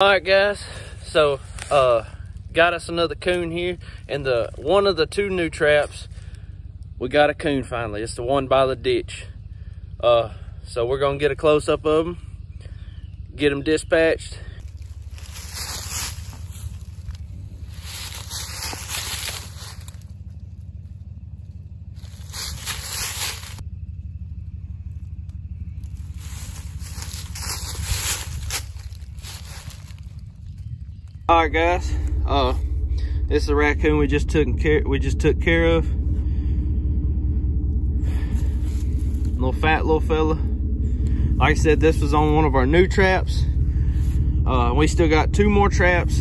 All right, guys, so got us another coon here, and one of the two new traps, we got a coon finally. It's the one by the ditch. So we're gonna get a close-up of them, get them dispatched. All right, guys, this is a raccoon we just took care of. Little fat little fella. Like I said, this was on one of our new traps. We still got two traps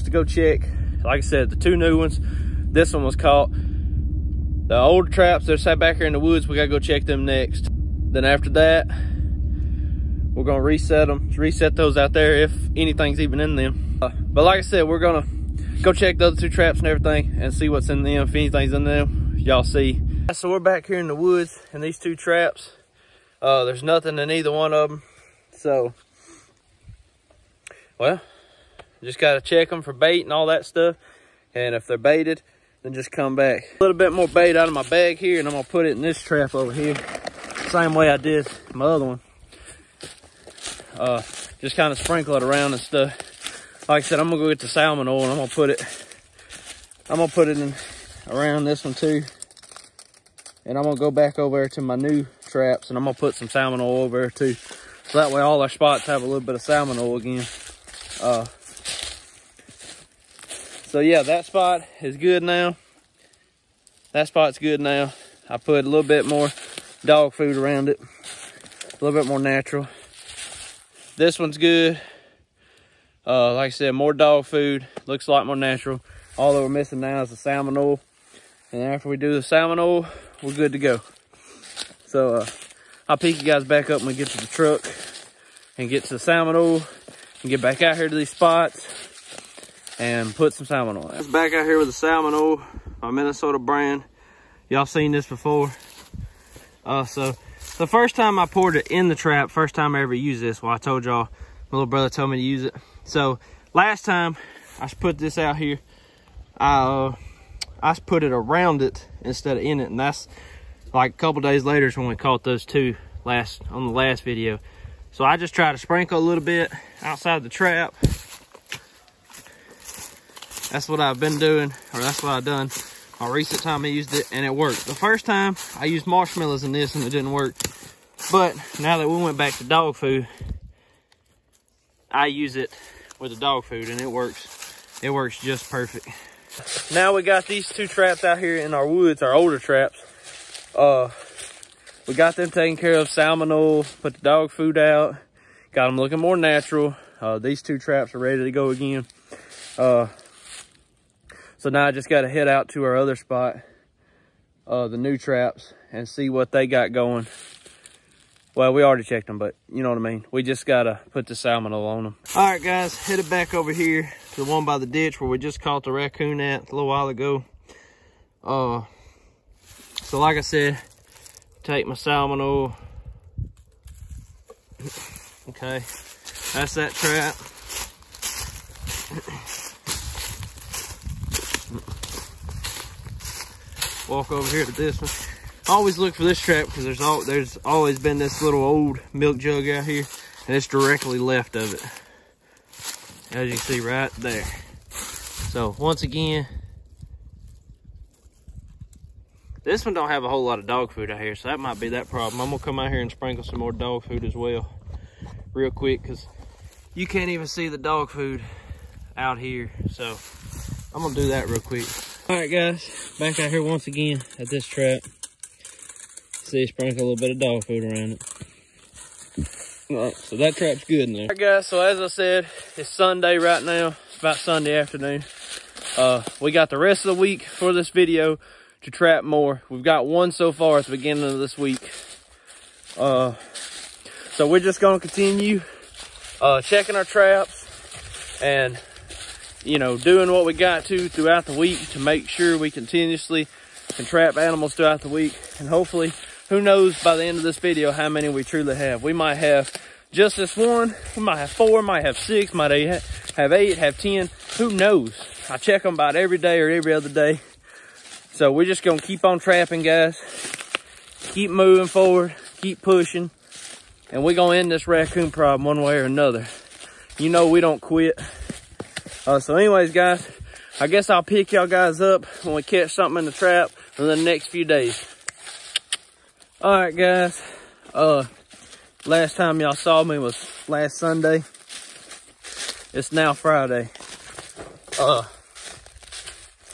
to go check. Like I said, the two new ones. This one was caught. The old traps that sat back here in the woods, we gotta go check them next. Then after that, we're gonna reset those out there if anything's even in them. But like I said, we're gonna go check the other two traps and everything and see what's in them. If anything's in them, y'all see. So we're back here in the woods in these two traps. There's nothing in either one of them. So, well, just gotta check them for bait and all that stuff. And if they're baited, then just come back. A little bit more bait out of my bag here, and I'm gonna put it in this trap over here. Same way I did my other one. Just kind of sprinkle it around and stuff. Like I said, I'm gonna go get the salmon oil and I'm gonna put it in around this one too. And I'm gonna go back over there to my new traps and I'm gonna put some salmon oil over there too. So that way all our spots have a little bit of salmon oil again. So yeah, that spot is good now. That spot's good now. I put a little bit more dog food around it. A little bit more natural. This one's good. Like I said, more dog food. Looks a lot more natural. All that we're missing now is the salmon oil. And after we do the salmon oil, we're good to go. So I'll pick you guys back up when we get to the truck and get to the salmon oil and get back out here to these spots and put some salmon oil. That's back out here with the salmon oil, my Minnesota brand. Y'all seen this before. So the first time I poured it in the trap, first time I ever used this, well, I told y'all, my little brother told me to use it. So last time I put this out here, I put it around it instead of in it, and that's like a couple days later is when we caught those two on the last video. So I just try to sprinkle a little bit outside the trap. That's what I've been doing, or that's what I've done. My recent time I used it and it worked. The first time I used marshmallows in this and it didn't work. But now that we went back to dog food, I use it with the dog food and it works. It works just perfect. Now we got these two traps out here in our woods, our older traps. We got them taken care of, salmon oil, put the dog food out, got them looking more natural. These two traps are ready to go again. So now I just got to head out to our other spot, the new traps, and see what they got going. Well, we already checked them, but you know what I mean. We just got to put the salmon oil on them. All right, guys, headed back over here to the one by the ditch where we just caught the raccoon at a little while ago. So like I said, take my salmon oil. Okay, that's that trap. Walk over here to this one. I always look for this trap because there's always been this little old milk jug out here, and it's directly left of it, as you can see right there. So once again, this one don't have a whole lot of dog food out here, so that might be that problem. I'm gonna come out here and sprinkle some more dog food as well real quick, because you can't even see the dog food out here. So I'm gonna do that real quick. All right, guys, back out here once again at this trap. See, sprinkle a little bit of dog food around it. All right, so that trap's good now. All right, guys, so as I said, it's Sunday right now. It's about Sunday afternoon. We got the rest of the week for this video to trap more. We've got one so far at the beginning of this week. So we're just gonna continue checking our traps and, you know, doing what we got to throughout the week to make sure we continuously can trap animals throughout the week. And hopefully, who knows by the end of this video how many we truly have. We might have just this one. We might have 4, might have 6, might have 8, have 10. Who knows? I check them about every day or every other day. So we're just gonna keep on trapping, guys. Keep moving forward, keep pushing. And we're gonna end this raccoon problem one way or another. You know we don't quit. So anyways, guys, I guess I'll pick y'all guys up when we catch something in the trap in the next few days. All right, guys. Last time y'all saw me was last Sunday. It's now Friday.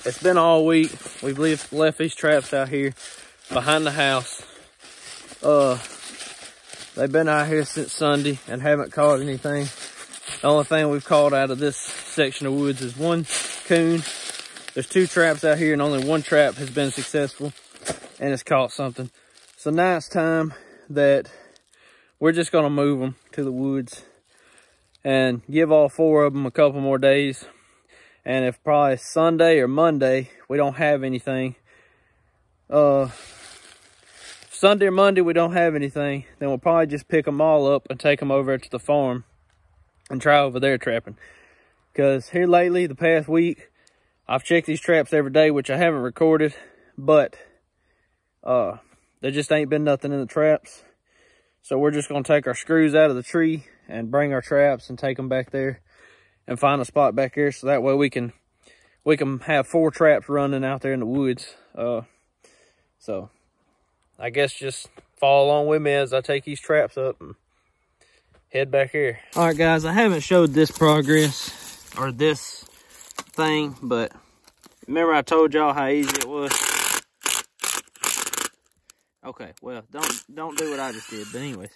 It's been all week. We've left these traps out here behind the house. They've been out here since Sunday and haven't caught anything. The only thing we've caught out of this section of woods is 1 coon. There's 2 traps out here and only 1 trap has been successful and it's caught something. So now it's time that we're just gonna move them to the woods and give all 4 of them a couple more days. And if probably Sunday or Monday we don't have anything, Sunday or Monday we don't have anything, then we'll probably just pick them all up and take them over to the farm and try over there trapping. Because here lately, the past week, I've checked these traps every day, which I haven't recorded, but there just ain't been nothing in the traps. So we're just gonna take our screws out of the tree and bring our traps and take them back there and find a spot back here, so that way we can have 4 traps running out there in the woods. So I guess just follow along with me as I take these traps up and head back here. All right, guys, I haven't showed this progress or this thing, but remember I told y'all how easy it was? Okay, well, don't do what I just did, but anyways,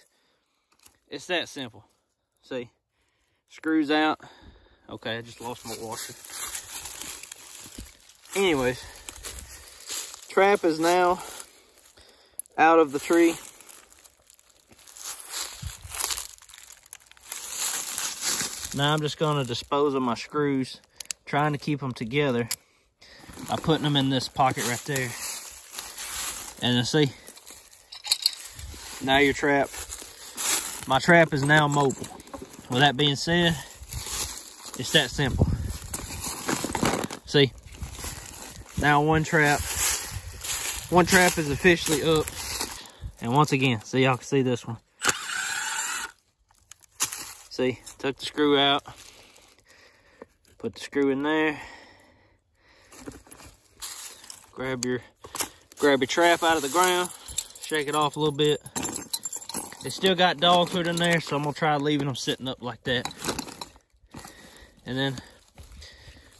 it's that simple. See, screws out. Okay, I just lost my washer. Anyways, trap is now out of the tree. Now I'm just gonna dispose of my screws, trying to keep them together by putting them in this pocket right there. And then see, now your trap, my trap is now mobile. With that being said, it's that simple. See, now one trap is officially up. And once again, see, y'all can see this one. See, took the screw out, put the screw in there, grab your trap out of the ground, shake it off a little bit. It's still got dog food in there, so I'm gonna try leaving them sitting up like that. And then,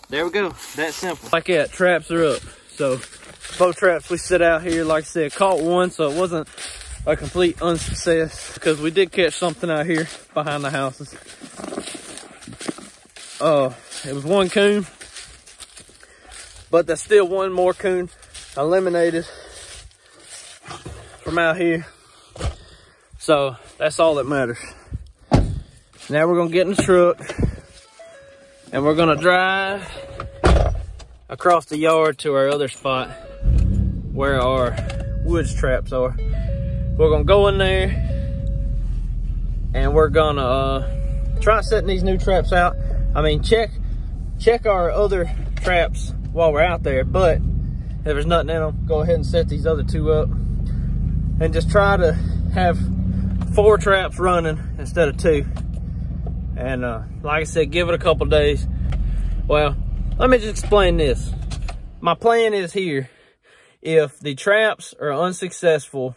there we go, that simple. Like that, traps are up. So, both traps we set out here, like I said, caught 1, so it wasn't a complete unsuccess because we did catch something out here behind the houses. It was 1 coon, but there's still 1 more coon eliminated from out here. So that's all that matters. Now we're gonna get in the truck and we're gonna drive across the yard to our other spot where our woods traps are. We're gonna go in there and we're gonna try setting these new traps out. I mean, check our other traps while we're out there, but if there's nothing in them, go ahead and set these other 2 up and just try to have 4 traps running instead of 2. And like I said, give it a couple days. Well, let me just explain this. My plan is here, if the traps are unsuccessful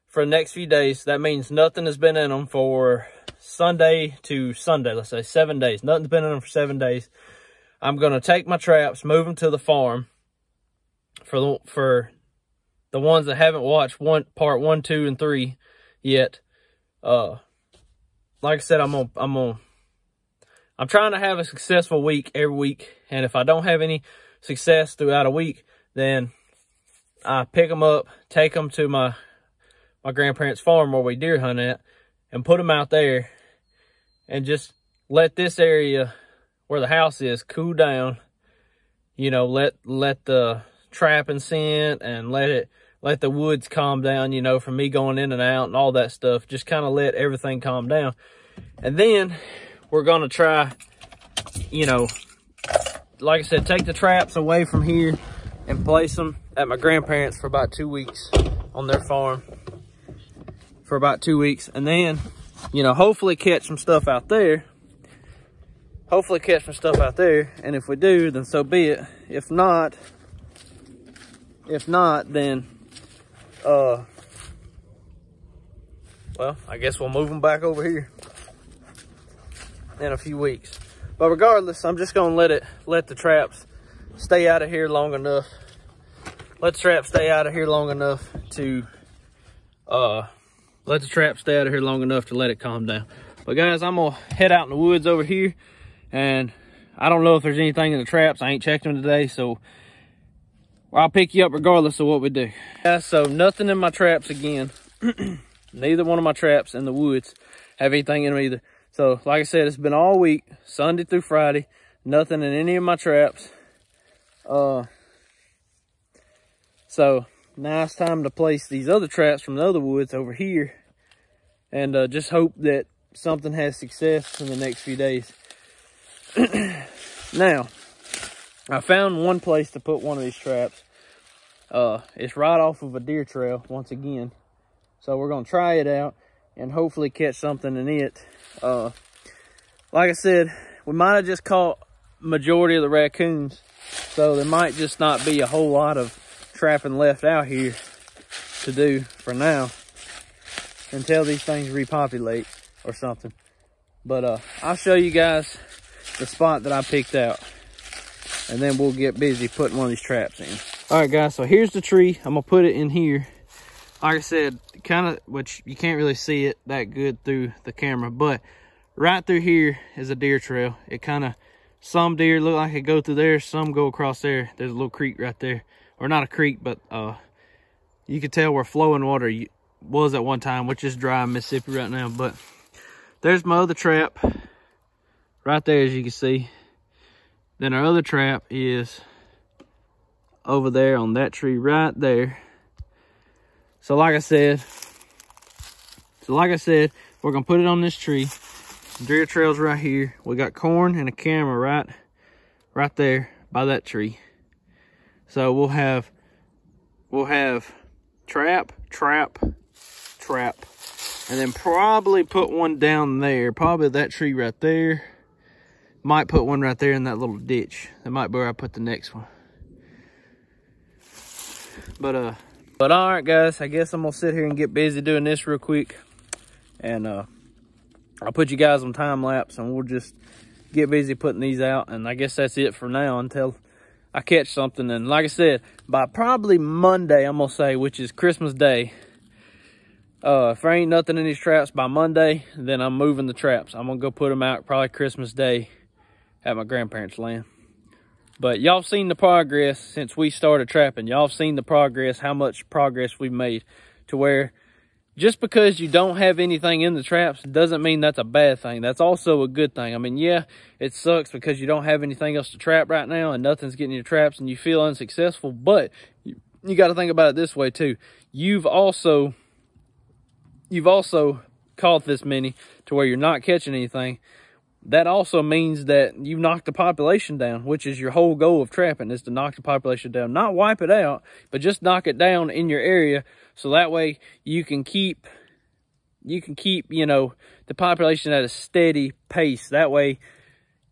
for the next few days, that means nothing has been in them for Sunday to Sunday, let's say 7 days. Nothing's been in them for 7 days. I'm gonna take my traps, move them to the farm for the ones that haven't watched part 1, 2, and 3 yet. Like I said, I'm trying to have a successful week every week, and if I don't have any success throughout a week, then I pick them up, take them to my grandparents' farm where we deer hunt at, and put them out there, and just let this area where the house is cool down. You know, let the trapping scent and let let the woods calm down, you know, from me going in and out and all that stuff. Just kind of let everything calm down. And then we're going to try, you know, like I said, take the traps away from here and place them at my grandparents' for about 2 weeks on their farm. For about 2 weeks. And then, you know, hopefully catch some stuff out there. Hopefully catch some stuff out there. And if we do, then so be it. If not, then, well, I guess we'll move them back over here in a few weeks. But regardless, I'm just gonna let the traps stay out of here long enough. Let the traps stay out of here long enough to let it calm down. But guys, I'm gonna head out in the woods over here, and I don't know if there's anything in the traps. I ain't checked them today, so I'll pick you up regardless of what we do. Yeah, so nothing in my traps again. Neither one of my traps in the woods have anything in them either. So like I said, it's been all week, Sunday through Friday, nothing in any of my traps. So now it's time to place these other traps from the other woods over here, and just hope that something has success in the next few days. Now, I found one place to put one of these traps. It's right off of a deer trail once again. So we're gonna try it out and hopefully catch something in it. Like I said, we might have just caught majority of the raccoons. So there might just not be a whole lot of trapping left out here to do for now until these things repopulate or something. But I'll show you guys the spot that I picked out, and then we'll get busy putting one of these traps in. All right, guys, so here's the tree. I'm gonna put it in here. Like I said, kind of, which you can't really see it that good through the camera, but right through here is a deer trail. It kind of, some deer look like it go through there, some go across there. There's a little creek right there, or not a creek, but you can tell where flowing water was at one time, which is dry in Mississippi right now. But there's my other trap right there, as you can see. Then our other trap is over there on that tree right there. So like I said, we're gonna put it on this tree. Deer trail's right here. We got corn and a camera right there by that tree. So we'll have trap, and then probably put one down there. Probably that tree right there. Might put one right there in that little ditch. That might be where I put the next one. But all right, guys, I guess I'm gonna sit here and get busy doing this real quick, and I'll put you guys on time lapse, and we'll just get busy putting these out. And I guess that's it for now until I catch something. And like I said, by probably Monday, I'm gonna say, which is Christmas Day, if there ain't nothing in these traps by Monday, then I'm moving the traps. I'm gonna go put them out probably Christmas Day at my grandparents' land. But y'all seen the progress since we started trapping. Y'all seen the progress, how much progress we've made, to where just because you don't have anything in the traps doesn't mean that's a bad thing. That's also a good thing. I mean, yeah, it sucks because you don't have anything else to trap right now and nothing's getting in your traps and you feel unsuccessful. But you got to think about it this way too. You've also caught this many to where you're not catching anything. That also means that you've knocked the population down, which is your whole goal of trapping, is to knock the population down. Not wipe it out, but just knock it down in your area, so that way you can keep, you know, the population at a steady pace. That way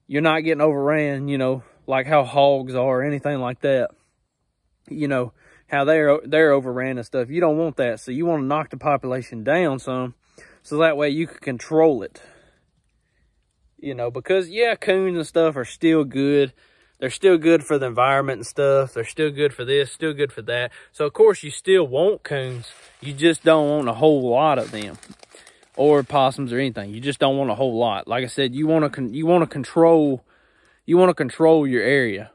you're not getting overran, you know, like how hogs are or anything like that. You know, how they're overran and stuff. You don't want that, so you want to knock the population down some, so that way you can control it. You know, because, yeah, coons and stuff are still good. They're still good for the environment and stuff. They're still good for this, still good for that. So, of course, you still want coons. You just don't want a whole lot of them. Or possums or anything. You just don't want a whole lot. Like I said, you want to control your area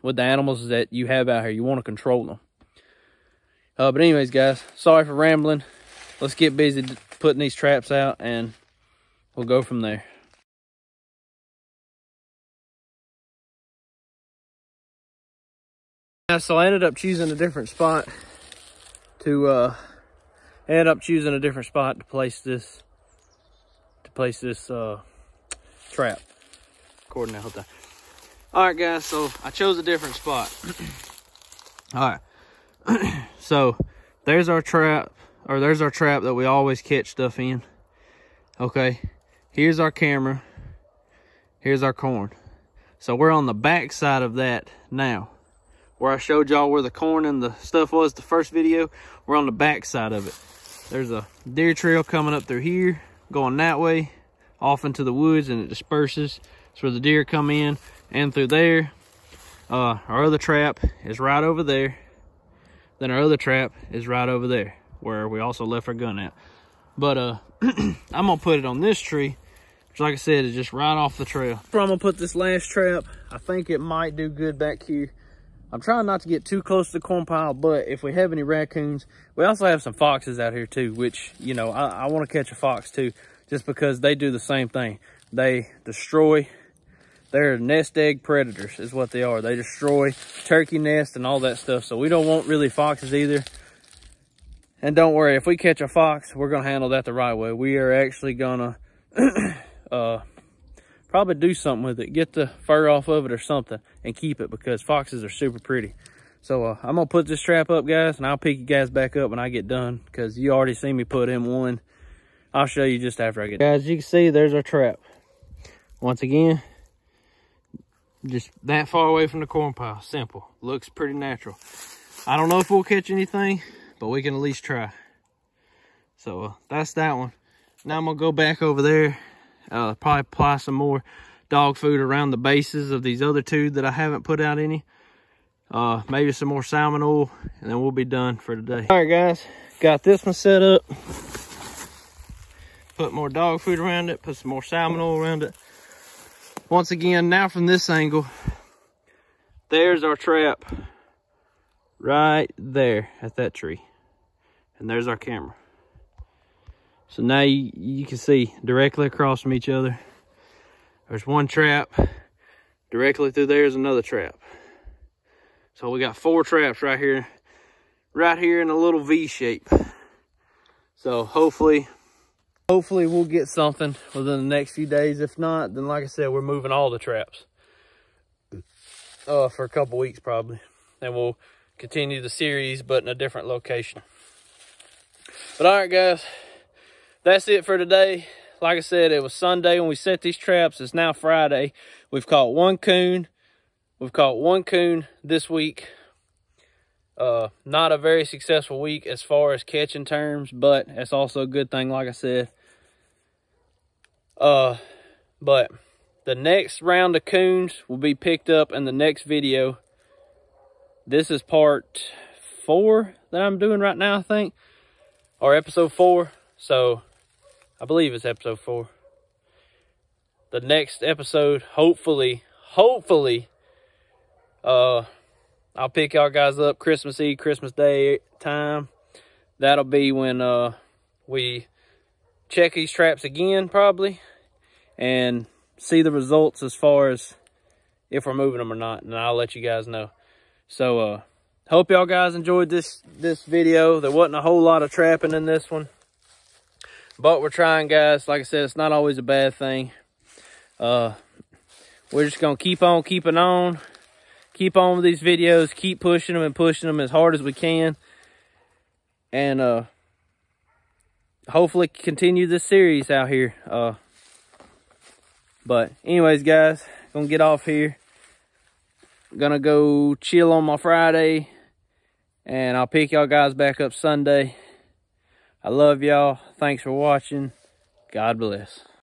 with the animals that you have out here. You want to control them. But anyways, guys, sorry for rambling. Let's get busy putting these traps out, and we'll go from there. So I ended up choosing a different spot to ended up choosing a different spot to place this trap. Recording that whole time. All right, guys, so I chose a different spot. All right, so there's our trap, or there's our trap that we always catch stuff in. Okay, here's our camera, here's our corn. So we're on the back side of that now. Where I showed y'all where the corn and the stuff was the first video, we're on the back side of it. There's a deer trail coming up through here, going that way, off into the woods, and it disperses. It's where the deer come in, and through there. Our other trap is right over there. Then our other trap is right over there, where we also left our gun at. But I'm gonna put it on this tree, which, like I said, is just right off the trail. So I'm gonna put this last trap. I think it might do good back here. I'm trying not to get too close to the corn pile, but if we have any raccoons, we also have some foxes out here too, which, you know, I want to catch a fox too, just because they do the same thing. They destroy, they're nest egg predators is what they are. They destroy turkey nests and all that stuff. So we don't want really foxes either. And don't worry, if we catch a fox, we're going to handle that the right way. We are actually going to probably do something with it, get the fur off of it or something, and keep it, because foxes are super pretty. So I'm gonna put this trap up, guys, and I'll pick you guys back up when I get done, because you already seen me put in one. I'll show you just after I get done. Guys, you can see there's our trap. Once again, just that far away from the corn pile. Simple. Looks pretty natural. I don't know if we'll catch anything, but we can at least try. So that's that one. Now I'm gonna go back over there. Probably apply some more dog food around the bases of these other two that I haven't put out any. Maybe some more salmon oil, and then we'll be done for today. All right, guys, got this one set up. Put more dog food around it, put some more salmon oil around it. Once again, now from this angle, there's our trap right there at that tree. And there's our camera. So now you can see directly across from each other. There's one trap. Directly through there is another trap. So we got 4 traps right here in a little V shape. So hopefully we'll get something within the next few days. If not, then like I said, we're moving all the traps for a couple weeks probably. And we'll continue the series, but in a different location. But all right, guys. That's it for today. Like I said, it was Sunday when we set these traps. It's now Friday. We've caught 1 coon. We've caught 1 coon this week. Not a very successful week as far as catching terms, but it's also a good thing, like I said. But the next round of coons will be picked up in the next video. This is part 4 that I'm doing right now, I think. Or episode 4. So I believe it's episode 4. The next episode, hopefully, I'll pick y'all guys up Christmas Eve, Christmas Day time. That'll be when we check these traps again, probably, and see the results as far as if we're moving them or not, and I'll let you guys know. So hope y'all guys enjoyed this video. There wasn't a whole lot of trapping in this one, but we're trying, guys. Like I said, it's not always a bad thing. We're just gonna keep on keeping on. Keep on with these videos. Keep pushing them and pushing them as hard as we can. And hopefully continue this series out here. But anyways, guys, gonna get off here. Gonna go chill on my Friday. And I'll pick y'all guys back up Sunday. I love y'all. Thanks for watching. God bless.